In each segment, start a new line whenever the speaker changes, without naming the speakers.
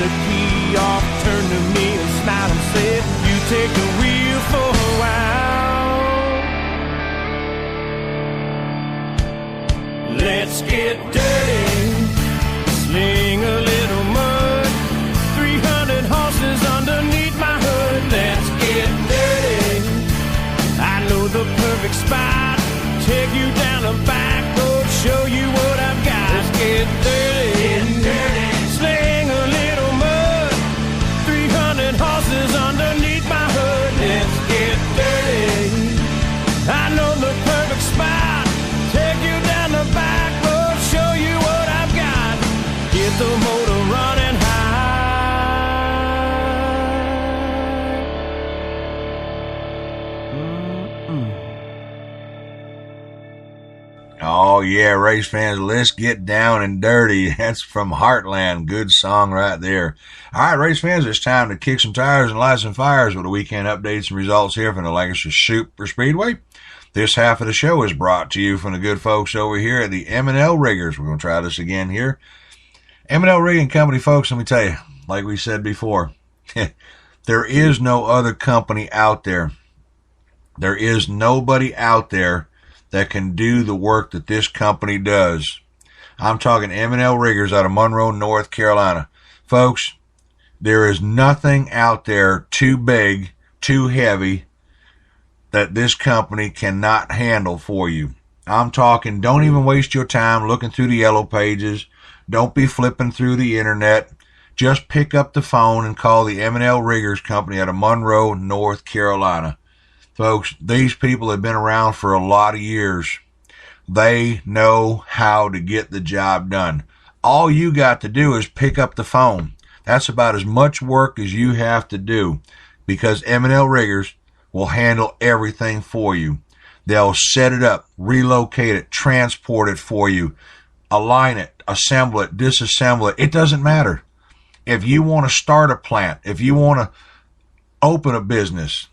the key off, turned to me and smiled and said, you take the wheel for a while. Let's get dirty, sling a little mud, 300 horses underneath my hood. Let's get dirty, I know the perfect spot, take you down the back road, show you what I've got. Let's get dirty, sling a little mud, 300 horses underneath my hood. Let's get dirty, I know the perfect spot, take you down the back road, show you what I've got. Get the motor running high.
Oh, yeah, race fans, let's get down and dirty. That's from Heartland. Good song right there. All right, race fans, it's time to kick some tires and light some fires with the weekend updates and results here from the Lancaster Super Speedway. This half of the show is brought to you from the good folks over here at the M&L Riggers. We're going to try this again here. M&L Rigging Company, folks, let me tell you, like we said before, there is no other company out there. There is nobody out there that can do the work that this company does. I'm talking M&L Riggers out of Monroe, North Carolina. Folks, there is nothing out there too big, too heavy that this company cannot handle for you. I'm talking, don't even waste your time looking through the yellow pages. Don't be flipping through the internet. Just pick up the phone and call the M&L Riggers Company out of Monroe, North Carolina. Folks, these people have been around for a lot of years. They know how to get the job done. All you got to do is pick up the phone. That's about as much work as you have to do, because M&L Riggers will handle everything for you. They'll set it up, relocate it, transport it for you, align it, assemble it, disassemble it. It doesn't matter. If you want to start a plant, if you want to open a business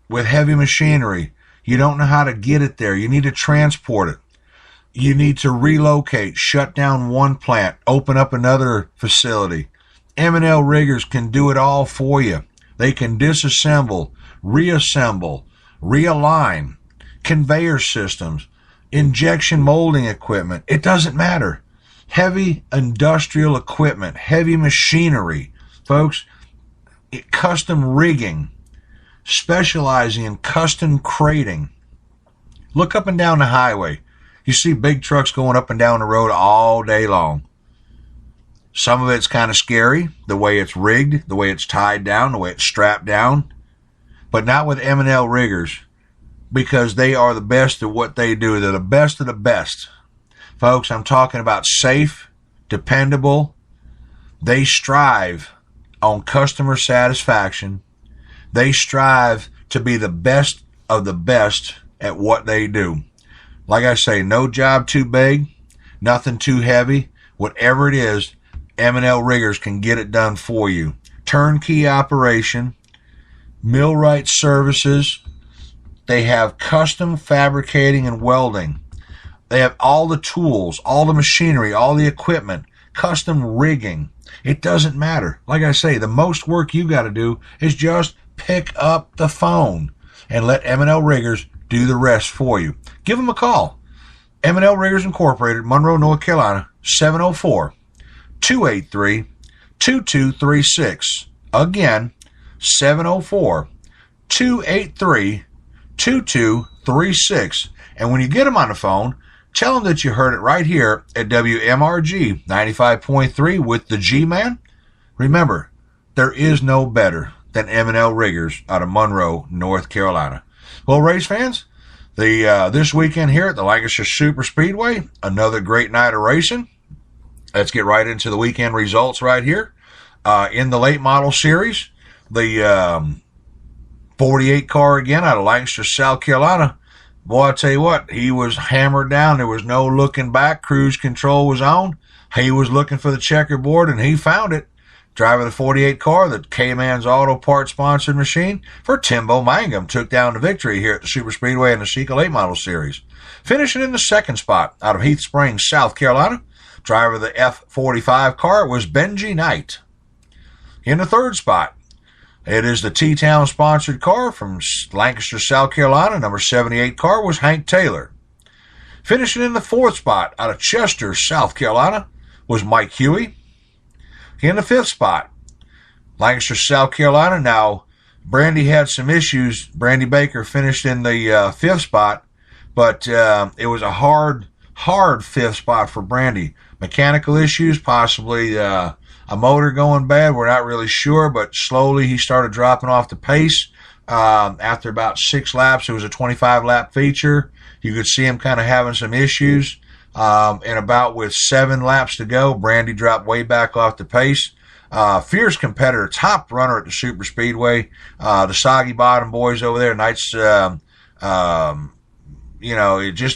with heavy machinery, you don't know how to get it there, you need to transport it, you need to relocate, shut down one plant, open up another facility. M&L Riggers can do it all for you. They can disassemble, reassemble, realign, conveyor systems, injection molding equipment. It doesn't matter. Heavy industrial equipment, heavy machinery, folks, custom rigging, specializing in custom crating. Look up and down the highway. You see big trucks going up and down the road all day long. Some of it's kind of scary, the way it's rigged, the way it's tied down, the way it's strapped down. But not with M&L Riggers, because they are the best at what they do. They're the best of the best. Folks, I'm talking about safe, dependable. They strive on customer satisfaction. They strive to be the best of the best at what they do. Like I say, no job too big, nothing too heavy. Whatever it is, M&L Riggers can get it done for you. Turnkey operation, millwright services. They have custom fabricating and welding. They have all the tools, all the machinery, all the equipment, custom rigging. It doesn't matter. Like I say, the most work you got to do is just pick up the phone and let M&L Riggers do the rest for you. Give them a call. M&L Riggers Incorporated, Monroe, North Carolina, 704-283-2236. Again, 704-283-2236. And when you get them on the phone, tell them that you heard it right here at WMRG 95.3 with the G-Man. Remember, there is no better than M&L Riggers out of Monroe, North Carolina. Well, race fans, this weekend here at the Lancaster Super Speedway, another great night of racing. Let's get right into the weekend results right here. In the late model series, the 48 car again out of Lancaster, South Carolina. Boy, I tell you what, he was hammered down. There was no looking back. Cruise control was on. He was looking for the checkerboard, and he found it. Driver of the 48 car, the K-Man's Auto Parts sponsored machine for Timbo Mangum, took down the victory here at the Super Speedway in the Seca late model series. Finishing in the second spot out of Heath Springs, South Carolina, driver of the F45 car was Benji Knight. In the third spot, it is the T-Town sponsored car from Lancaster, South Carolina. Number 78 car was Hank Taylor. Finishing in the fourth spot out of Chester, South Carolina, was Mike Huey. In the fifth spot, Lancaster, South Carolina. Now, Brandy had some issues. Brandy Baker finished in the fifth spot, but it was a hard fifth spot for Brandy. Mechanical issues, possibly a motor going bad. We're not really sure, but slowly he started dropping off the pace. After about 6 laps, it was a 25-lap feature. You could see him kind of having some issues. And about with 7 laps to go, Brandy dropped way back off the pace. Fierce competitor, top runner at the Super Speedway. The Soggy Bottom boys over there, nights, just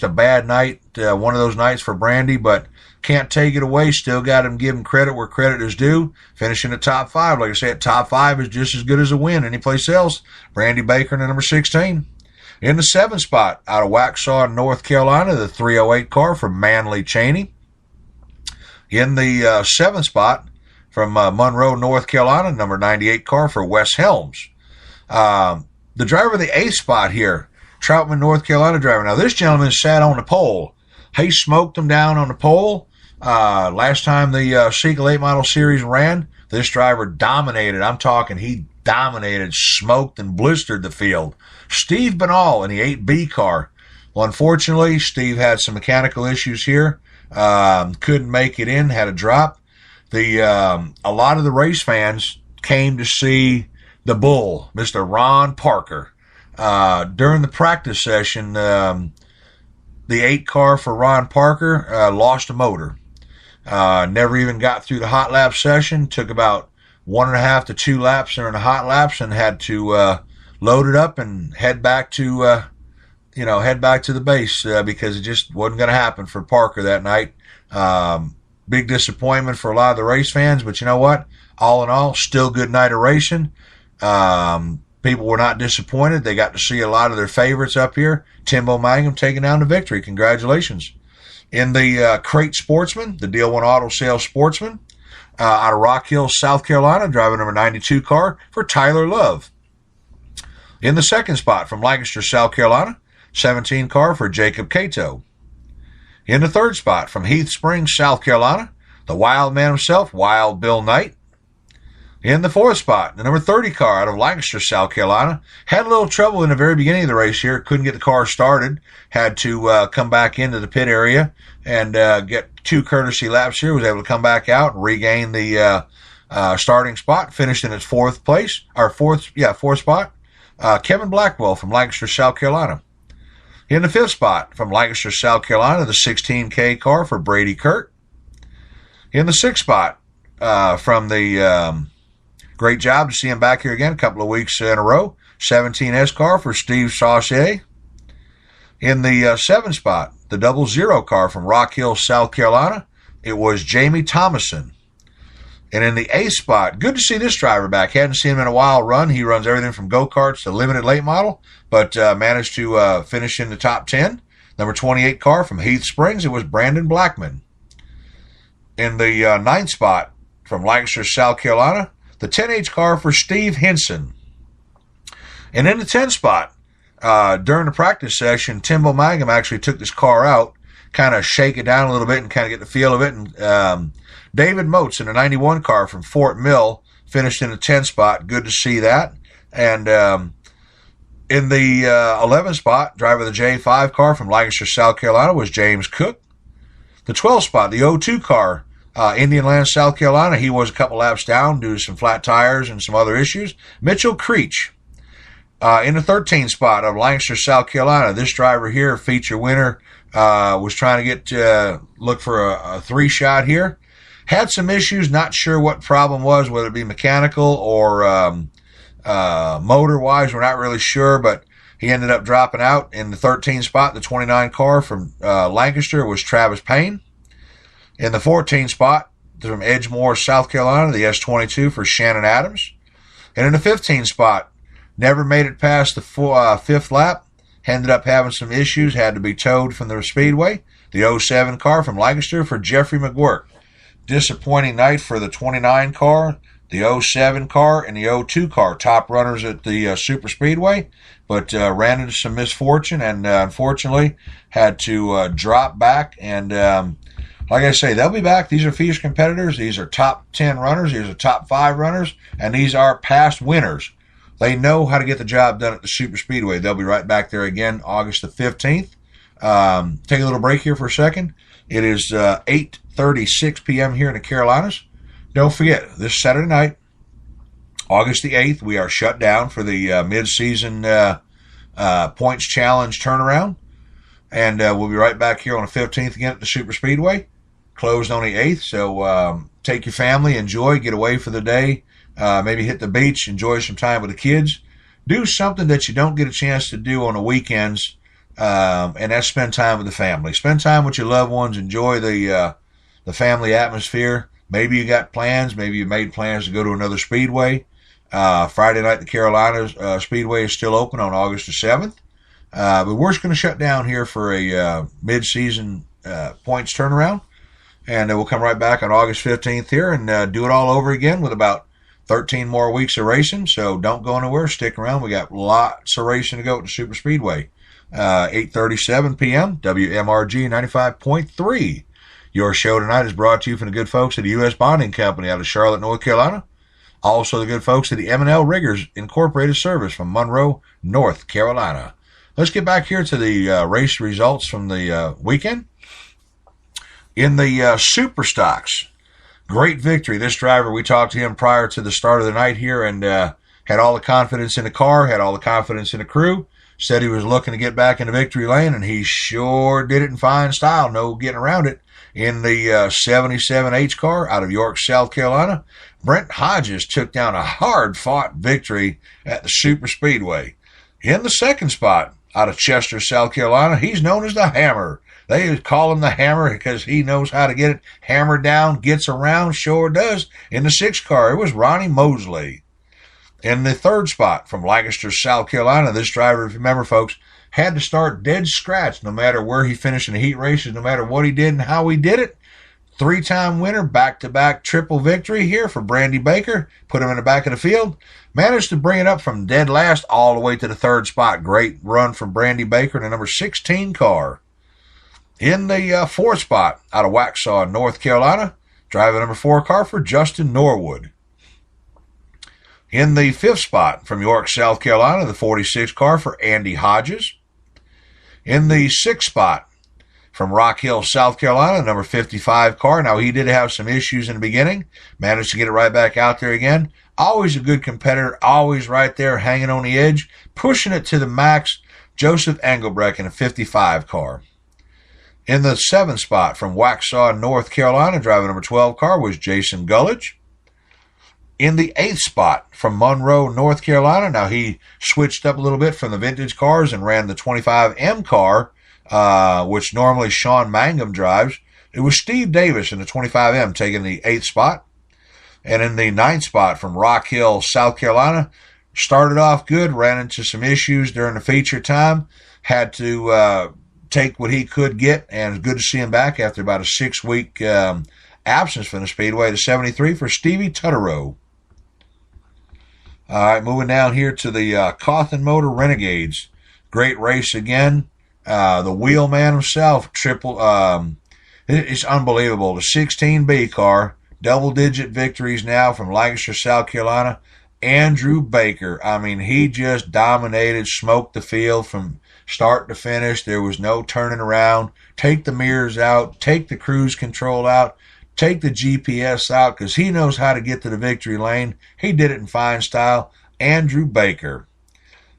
a bad night, one of those nights for Brandy, but can't take it away. Still got to give him credit where credit is due. Finishing the top 5. Like I said, top 5 is just as good as a win anyplace else. Brandy Baker in the number 16. In the 7th spot, out of Waxhaw, North Carolina, the 308 car from Manley Cheney. In the 7th spot, from Monroe, North Carolina, number 98 car for Wes Helms. The driver of the 8th spot here, Troutman, North Carolina driver. Now, this gentleman sat on the pole. He smoked him down on the pole. Last time the Seagull 8 Model Series ran, this driver dominated. I'm talking, he dominated, smoked, and blistered the field. Steve Banal in the 8B car. Well, unfortunately, Steve had some mechanical issues here. Couldn't make it in, had a drop. A lot of the race fans came to see the bull, Mr. Ron Parker. During the practice session, the 8 car for Ron Parker lost a motor. Never even got through the hot lap session. Took about 1.5 to 2 laps during the hot laps and had to load it up and head back to the base because it just wasn't going to happen for Parker that night. Big disappointment for a lot of the race fans, but you know what? All in all, still good night of racing. People were not disappointed. They got to see a lot of their favorites up here. Timbo Mangum taking down the victory. Congratulations. In the Crate Sportsman, the Deal One Auto Sales Sportsman, out of Rock Hill, South Carolina, driving number 92 car for Tyler Love. In the 2nd spot from Lancaster, South Carolina, 17 car for Jacob Cato. In the 3rd spot from Heath Springs, South Carolina, the Wild Man himself, Wild Bill Knight. In the 4th spot, the number 30 car out of Lancaster, South Carolina. Had a little trouble in the very beginning of the race here. Couldn't get the car started. Had to come back into the pit area and get 2 courtesy laps here. Was able to come back out and regain the starting spot. Finished in its 4th spot. Kevin Blackwell from Lancaster, South Carolina. In the 5th spot from Lancaster, South Carolina, the 16K car for Brady Kurt. In the 6th spot from the great job to see him back here again a couple of weeks in a row, 17S car for Steve Saucier. In the 7th spot, the 00 car from Rock Hill, South Carolina, it was Jamie Thomason. And in the 8th spot, good to see this driver back. Hadn't seen him in a while run. He runs everything from go-karts to limited late model, but managed to finish in the top 10. Number 28 car from Heath Springs, it was Brandon Blackman. In the 9th spot from Lancaster, South Carolina, the 10H car for Steve Henson. And in the 10th spot, during the practice session, Timbo Mangum actually took this car out, kind of shake it down a little bit and kind of get the feel of it. And David Moats in a 91 car from Fort Mill finished in the 10th spot. Good to see that. And in the 11th spot, driver of the J5 car from Lancaster, South Carolina was James Cook. The 12th spot, the 02 car, Indian Land, South Carolina, he was a couple laps down due to some flat tires and some other issues. Mitchell Creech. In the 13th spot of Lancaster, South Carolina, this driver here, feature winner, was trying to look for a 3-shot here. Had some issues, not sure what problem was, whether it be mechanical or motor-wise, we're not really sure, but he ended up dropping out. In the 13th spot, the 29 car from Lancaster was Travis Payne. In the 14th spot, from Edgemore, South Carolina, the S22 for Shannon Adams. And in the 15th spot, never made it past the 5th lap. Ended up having some issues, had to be towed from the speedway. The 07 car from Lancaster for Jeffrey McGuirk. Disappointing night for the 29 car. the '07 car and the '02 car, top runners at the Super Speedway, but ran into some misfortune and unfortunately had to drop back. And like I say, they'll be back. These are fierce competitors. These are top 10 runners. These are top 5 runners, and these are past winners. They know how to get the job done at the Super Speedway. They'll be right back there again August the 15th. Take a little break here for a second. It is 8:36 p.m. here in the Carolinas. Don't forget, this Saturday night, August the 8th, we are shut down for the mid-season points challenge turnaround. And we'll be right back here on the 15th again at the Super Speedway. Closed on the 8th, so take your family, enjoy, get away for the day. Maybe hit the beach, enjoy some time with the kids. Do something that you don't get a chance to do on the weekends, and that's spend time with the family. Spend time with your loved ones. Enjoy the family atmosphere. Maybe you got plans. Maybe you made plans to go to another speedway. Friday night, the Carolinas Speedway is still open on August the 7th. But we're just going to shut down here for a mid-season points turnaround. And we'll come right back on August 15th here and do it all over again with about 13 more weeks of racing. So don't go anywhere. Stick around. We got lots of racing to go at the Super Speedway. 8:37 p.m., WMRG 95.3. Your show tonight is brought to you from the good folks at the U.S. Bonding Company out of Charlotte, North Carolina. Also the good folks at the M&L Riggers Incorporated Service from Monroe, North Carolina. Let's get back here to the race results from the weekend. In the Super Stocks, great victory. This driver, we talked to him prior to the start of the night here and had all the confidence in the car, had all the confidence in the crew, said he was looking to get back in the victory lane, and he sure did it in fine style. No getting around it. In the 77H car out of York, South Carolina, Brent Hodges took down a hard-fought victory at the Super Speedway. In the second spot, out of Chester, South Carolina, he's known as the Hammer. They call him the Hammer because he knows how to get it hammered down, gets around, sure does. In the 6th car, it was Ronnie Mosley. In the third spot, from Lancaster, South Carolina, this driver, if you remember, folks, had to start dead scratch no matter where he finished in the heat races, no matter what he did and how he did it. 3-time winner, back-to-back triple victory here for Brandy Baker. Put him in the back of the field. Managed to bring it up from dead last all the way to the third spot. Great run from Brandy Baker in the number 16 car. In the fourth spot, out of Waxhaw, North Carolina, driving number 4 car for Justin Norwood. In the 5th spot, from York, South Carolina, the 46 car for Andy Hodges. In the 6th spot, from Rock Hill, South Carolina, number 55 car. Now, he did have some issues in the beginning. Managed to get it right back out there again. Always a good competitor. Always right there hanging on the edge. Pushing it to the max. Joseph Engelbrecht in a 55 car. In the 7th spot, from Waxhaw, North Carolina, driving number 12 car was Jason Gullidge. In the 8th spot, from Monroe, North Carolina, now he switched up a little bit from the vintage cars and ran the 25M car, which normally Sean Mangum drives. It was Steve Davis in the 25M taking the 8th spot. And in the 9th spot, from Rock Hill, South Carolina, started off good, ran into some issues during the feature time, had to take what he could get, and it's good to see him back after about a 6-week absence from the Speedway. To 73 for Stevie Tutterow. All right, moving down here to the Cawthon Motor Renegades. Great race again. The wheelman himself, it's unbelievable. The 16B car, double-digit victories now from Lancaster, South Carolina. Andrew Baker, I mean, he just dominated, smoked the field from start to finish. There was no turning around. Take the mirrors out, take the cruise control out, take the GPS out, because he knows how to get to the victory lane. He did it in fine style. Andrew Baker.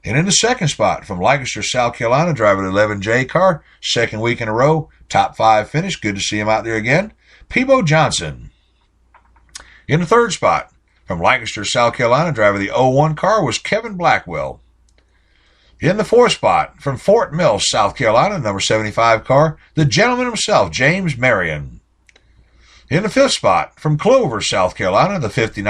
And in the second spot, from Lancaster, South Carolina, driving an 11J car, second week in a row, top 5 finish. Good to see him out there again. Peebo Johnson. In the third spot, from Lancaster, South Carolina, driving the 01 car was Kevin Blackwell. In the fourth spot, from Fort Mill, South Carolina, number 75 car, the gentleman himself, James Marion. In the fifth spot, from Clover, South Carolina, the 59